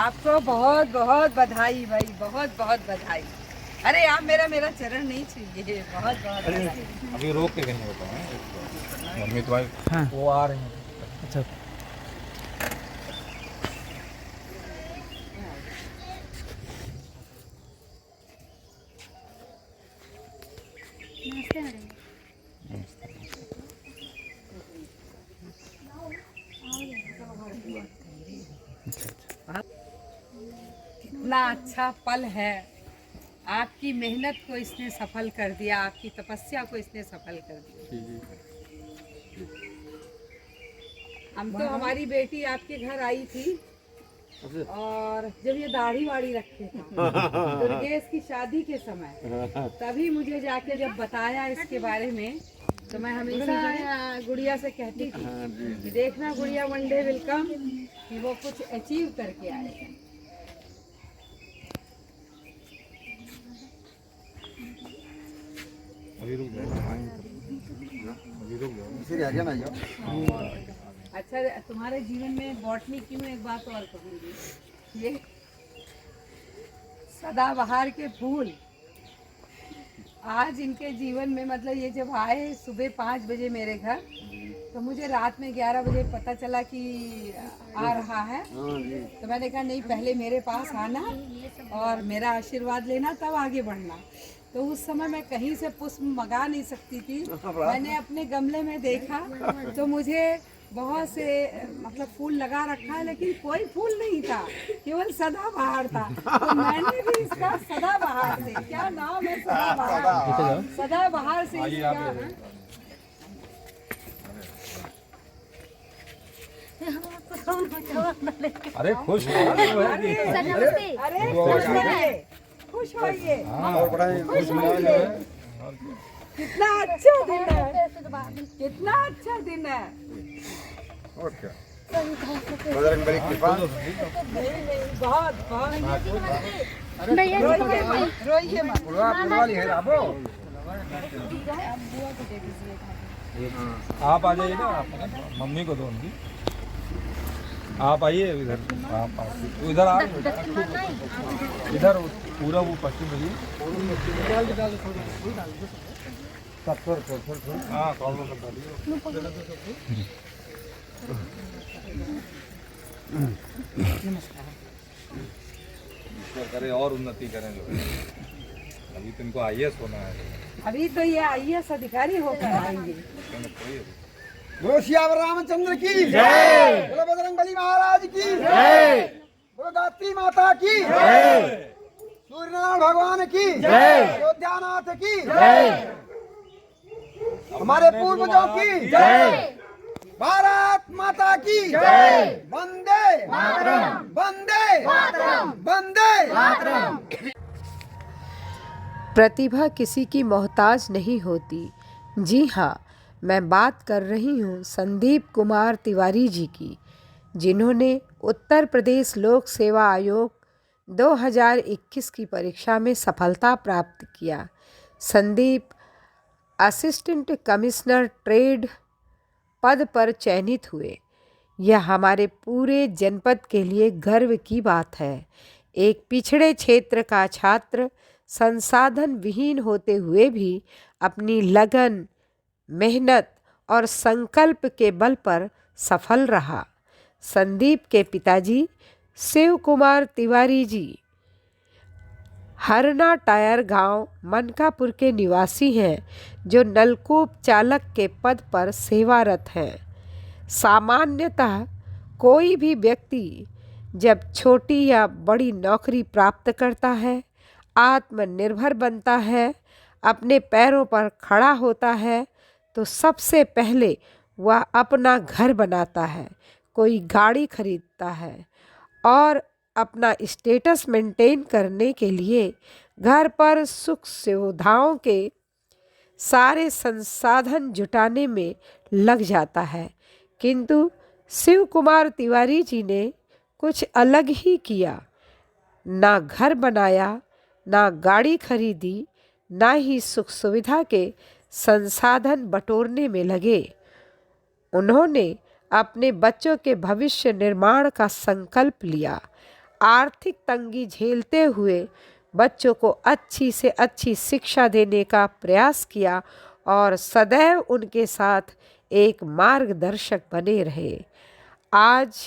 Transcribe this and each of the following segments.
आपको बहुत बहुत बधाई भाई, बहुत बहुत बधाई। अरे आप मेरा चरण नहीं छूइए, बहुत बहुत बधाई। अभी रोक के कहीं बताओ मम्मी तुम्हारी। हाँ। वो आ रही हैं। अच्छा नमस्ते मैडम। कितना अच्छा पल है, आपकी मेहनत को इसने सफल कर दिया, आपकी तपस्या को इसने सफल कर दिया। हम तो हमारी बेटी आपके घर आई थी और जब ये दाढ़ी वाड़ी रखे था दुर्गेश की शादी के समय, तभी मुझे जाके जब बताया इसके बारे में, तो मैं हमेशा गुड़िया से कहती थी कि देखना गुड़िया वन डे विल कम कि वो कुछ अचीव करके आएगा। अभी रुक जाओ, अभी रुक जाओ, फिर आ जाना जाओ। अच्छा, तुम्हारे जीवन में बॉटनी की मैं एक बात और कहूँगी, ये सदाबहार के फूल आज इनके जीवन में, मतलब ये जब आए सुबह 5 बजे मेरे घर, तो मुझे रात में 11 बजे पता चला कि आ रहा है। तो मैंने कहा नहीं, पहले मेरे पास आना और मेरा आशीर्वाद लेना, तब आगे बढ़ना। तो उस समय मैं कहीं से पुष्प मंगा नहीं सकती थी। मैंने अपने गमले में देखा तो मुझे बहुत से मतलब फूल लगा रखा है, लेकिन कोई फूल नहीं था, केवल सदाबहार था। तो मैंने भी इसका सदाबहार से, क्या नाम है सदाबहार, सदाबहार से इसका अरे खुश हो। अरे खुश होइए, खुश होइए। कितना अच्छा दिन है, कितना अच्छा दिन है। और क्या बजरंग बली कृपा। नहीं, बहुत बहुत भैया रोइए मत। आप आ जाइए ना, मम्मी को दो उनकी। आप आइए इधर, आप इधर आ, इधर पूरा वो पश्चिम में। हाँ कॉल कर दिए। करे और उन्नति करें लोग। अभी तो इनको IAS होना है। अभी तो ये IAS अधिकारी होकर आएंगे। बोलो श्याम रामचंद्र की जय, बोलो बजरंग बली महाराज की जय, बोलो गायत्री माता की जय, सूर्यनारायण भगवान की जय, अयोध्यानाथ की जय, हमारे पूर्वजों की जय, भारत माता की जय, वंदे मातरम, वंदे मातरम, वंदे मातरम। प्रतिभा किसी की मोहताज नहीं होती। जी हाँ, मैं बात कर रही हूँ संदीप कुमार तिवारी जी की, जिन्होंने उत्तर प्रदेश लोक सेवा आयोग 2021 की परीक्षा में सफलता प्राप्त किया। संदीप असिस्टेंट कमिश्नर ट्रेड पद पर चयनित हुए। यह हमारे पूरे जनपद के लिए गर्व की बात है। एक पिछड़े क्षेत्र का छात्र संसाधन विहीन होते हुए भी अपनी लगन, मेहनत और संकल्प के बल पर सफल रहा। संदीप के पिताजी शिव कुमार तिवारी जी हरना टायर गांव मनकापुर के निवासी हैं, जो नलकूप चालक के पद पर सेवारत हैं। सामान्यतः कोई भी व्यक्ति जब छोटी या बड़ी नौकरी प्राप्त करता है, आत्मनिर्भर बनता है, अपने पैरों पर खड़ा होता है, तो सबसे पहले वह अपना घर बनाता है, कोई गाड़ी खरीदता है और अपना स्टेटस मेंटेन करने के लिए घर पर सुख सुविधाओं के सारे संसाधन जुटाने में लग जाता है। किंतु शिव कुमार तिवारी जी ने कुछ अलग ही किया। ना घर बनाया, ना गाड़ी खरीदी, ना ही सुख सुविधा के संसाधन बटोरने में लगे। उन्होंने अपने बच्चों के भविष्य निर्माण का संकल्प लिया। आर्थिक तंगी झेलते हुए बच्चों को अच्छी से अच्छी शिक्षा देने का प्रयास किया और सदैव उनके साथ एक मार्गदर्शक बने रहे। आज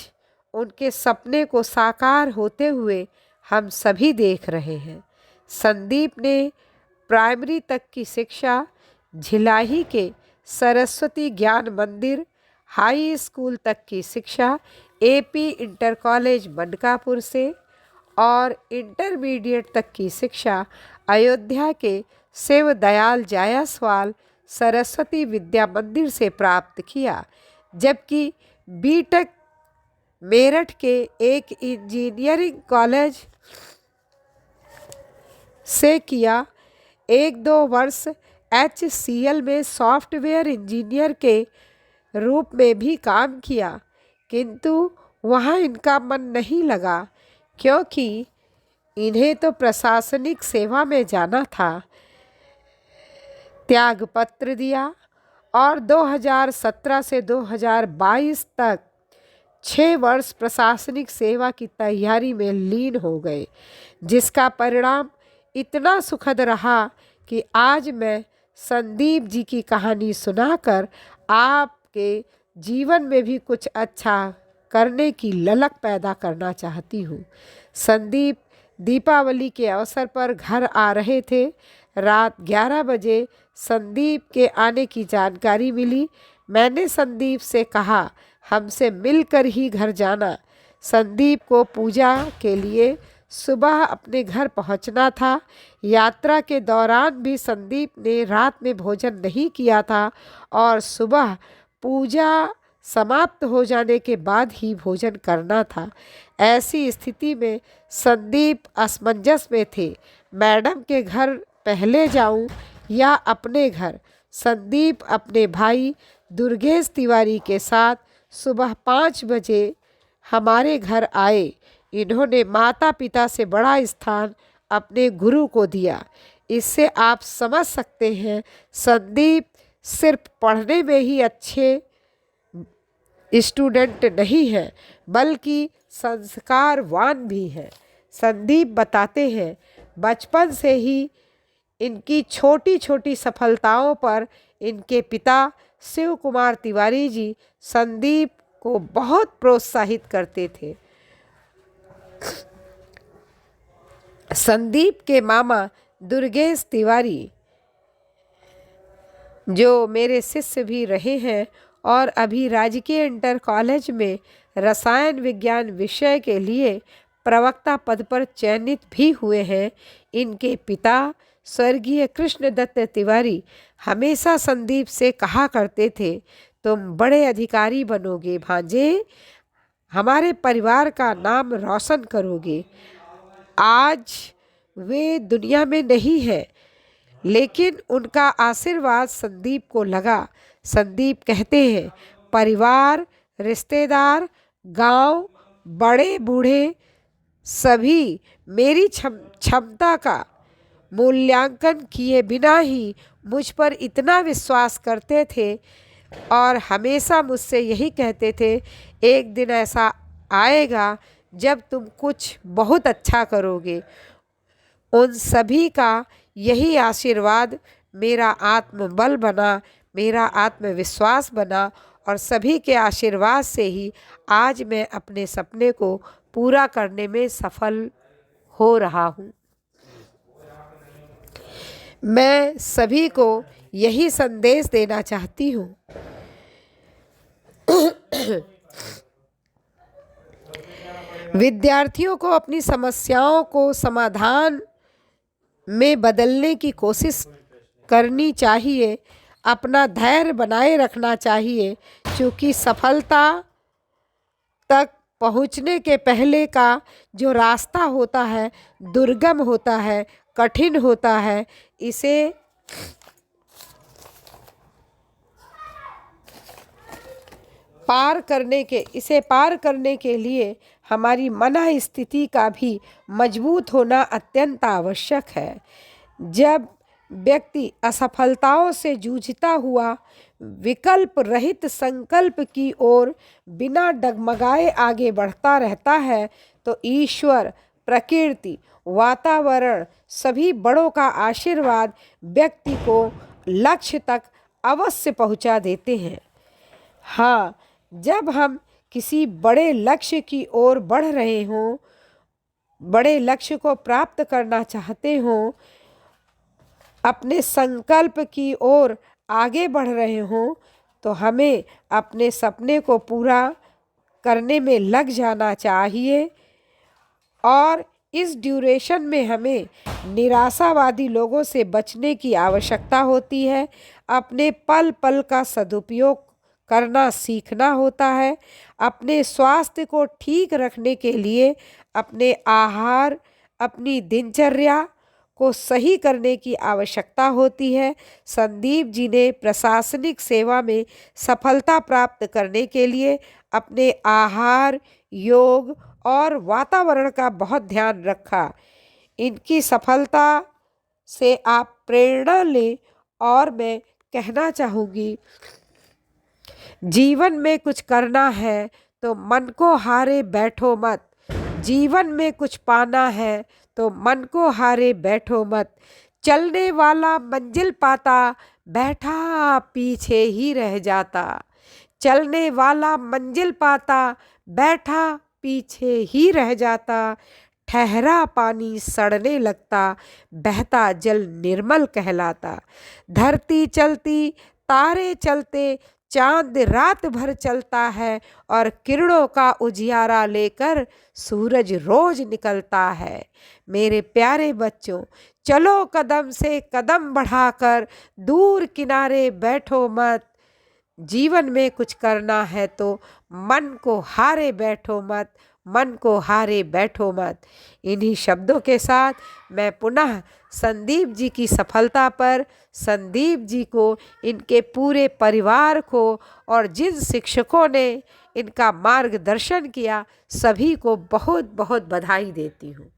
उनके सपने को साकार होते हुए हम सभी देख रहे हैं। संदीप ने प्राइमरी तक की शिक्षा झिलाही के सरस्वती ज्ञान मंदिर, हाई स्कूल तक की शिक्षा एपी इंटर कॉलेज मनकापुर से और इंटरमीडिएट तक की शिक्षा अयोध्या के शिव दयाल जायसवाल सरस्वती विद्या मंदिर से प्राप्त किया, जबकि बीटेक मेरठ के एक इंजीनियरिंग कॉलेज से किया। 1-2 वर्ष HCL में सॉफ्टवेयर इंजीनियर के रूप में भी काम किया, किंतु वहाँ इनका मन नहीं लगा क्योंकि इन्हें तो प्रशासनिक सेवा में जाना था। त्यागपत्र दिया और 2017 से 2022 तक 6 वर्ष प्रशासनिक सेवा की तैयारी में लीन हो गए, जिसका परिणाम इतना सुखद रहा कि आज मैं संदीप जी की कहानी सुनाकर आपके जीवन में भी कुछ अच्छा करने की ललक पैदा करना चाहती हूँ। संदीप दीपावली के अवसर पर घर आ रहे थे। रात 11 बजे संदीप के आने की जानकारी मिली। मैंने संदीप से कहा हमसे मिलकर ही घर जाना। संदीप को पूजा के लिए सुबह अपने घर पहुंचना था। यात्रा के दौरान भी संदीप ने रात में भोजन नहीं किया था और सुबह पूजा समाप्त हो जाने के बाद ही भोजन करना था। ऐसी स्थिति में संदीप असमंजस में थे, मैडम के घर पहले जाऊं या अपने घर। संदीप अपने भाई दुर्गेश तिवारी के साथ सुबह 5 बजे हमारे घर आए। इन्होंने माता पिता से बड़ा स्थान अपने गुरु को दिया। इससे आप समझ सकते हैं संदीप सिर्फ पढ़ने में ही अच्छे स्टूडेंट नहीं हैं बल्कि संस्कारवान भी हैं। संदीप बताते हैं बचपन से ही इनकी छोटी छोटी सफलताओं पर इनके पिता शिव कुमार तिवारी जी संदीप को बहुत प्रोत्साहित करते थे। संदीप के मामा दुर्गेश तिवारी जो मेरे शिष्य भी रहे हैं और अभी राजकीय इंटर कॉलेज में रसायन विज्ञान विषय के लिए प्रवक्ता पद पर चयनित भी हुए हैं। इनके पिता स्वर्गीय कृष्णदत्त तिवारी हमेशा संदीप से कहा करते थे तुम बड़े अधिकारी बनोगे भांजे, हमारे परिवार का नाम रोशन करोगे। आज वे दुनिया में नहीं है, लेकिन उनका आशीर्वाद संदीप को लगा। संदीप कहते हैं परिवार, रिश्तेदार, गांव, बड़े बूढ़े सभी मेरी क्षमता का मूल्यांकन किए बिना ही मुझ पर इतना विश्वास करते थे और हमेशा मुझसे यही कहते थे एक दिन ऐसा आएगा जब तुम कुछ बहुत अच्छा करोगे। उन सभी का यही आशीर्वाद मेरा आत्मबल बना, मेरा आत्मविश्वास बना और सभी के आशीर्वाद से ही आज मैं अपने सपने को पूरा करने में सफल हो रहा हूँ। मैं सभी को यही संदेश देना चाहती हूँ। विद्यार्थियों को अपनी समस्याओं को समाधान में बदलने की कोशिश करनी चाहिए, अपना धैर्य बनाए रखना चाहिए, क्योंकि सफलता तक पहुंचने के पहले का जो रास्ता होता है दुर्गम होता है, कठिन होता है। इसे पार करने के लिए हमारी मन स्थिति का भी मजबूत होना अत्यंत आवश्यक है। जब व्यक्ति असफलताओं से जूझता हुआ विकल्प रहित संकल्प की ओर बिना डगमगाए आगे बढ़ता रहता है तो ईश्वर, प्रकृति, वातावरण, सभी बड़ों का आशीर्वाद व्यक्ति को लक्ष्य तक अवश्य पहुंचा देते हैं। हाँ, जब हम किसी बड़े लक्ष्य की ओर बढ़ रहे हों, बड़े लक्ष्य को प्राप्त करना चाहते हों, अपने संकल्प की ओर आगे बढ़ रहे हों, तो हमें अपने सपने को पूरा करने में लग जाना चाहिए। और इस ड्यूरेशन में हमें निराशावादी लोगों से बचने की आवश्यकता होती है। अपने पल पल का सदुपयोग करना सीखना होता है। अपने स्वास्थ्य को ठीक रखने के लिए अपने आहार, अपनी दिनचर्या को सही करने की आवश्यकता होती है। संदीप जी ने प्रशासनिक सेवा में सफलता प्राप्त करने के लिए अपने आहार, योग और वातावरण का बहुत ध्यान रखा। इनकी सफलता से आप प्रेरणा लें। और मैं कहना चाहूँगी, जीवन में कुछ करना है तो मन को हारे बैठो मत। जीवन में कुछ पाना है तो मन को हारे बैठो मत। चलने वाला मंजिल पाता, बैठा पीछे ही रह जाता। चलने वाला मंजिल पाता, बैठा पीछे ही रह जाता। ठहरा पानी सड़ने लगता, बहता जल निर्मल कहलाता। धरती चलती, तारे चलते, चांद रात भर चलता है और किरणों का उजियारा लेकर सूरज रोज निकलता है। मेरे प्यारे बच्चों, चलो कदम से कदम बढ़ाकर, दूर किनारे बैठो मत। जीवन में कुछ करना है तो मन को हारे बैठो मत, मन को हारे बैठो मत। इन्हीं शब्दों के साथ मैं पुनः संदीप जी की सफलता पर, संदीप जी को, इनके पूरे परिवार को और जिन शिक्षकों ने इनका मार्गदर्शन किया, सभी को बहुत बहुत बधाई देती हूँ।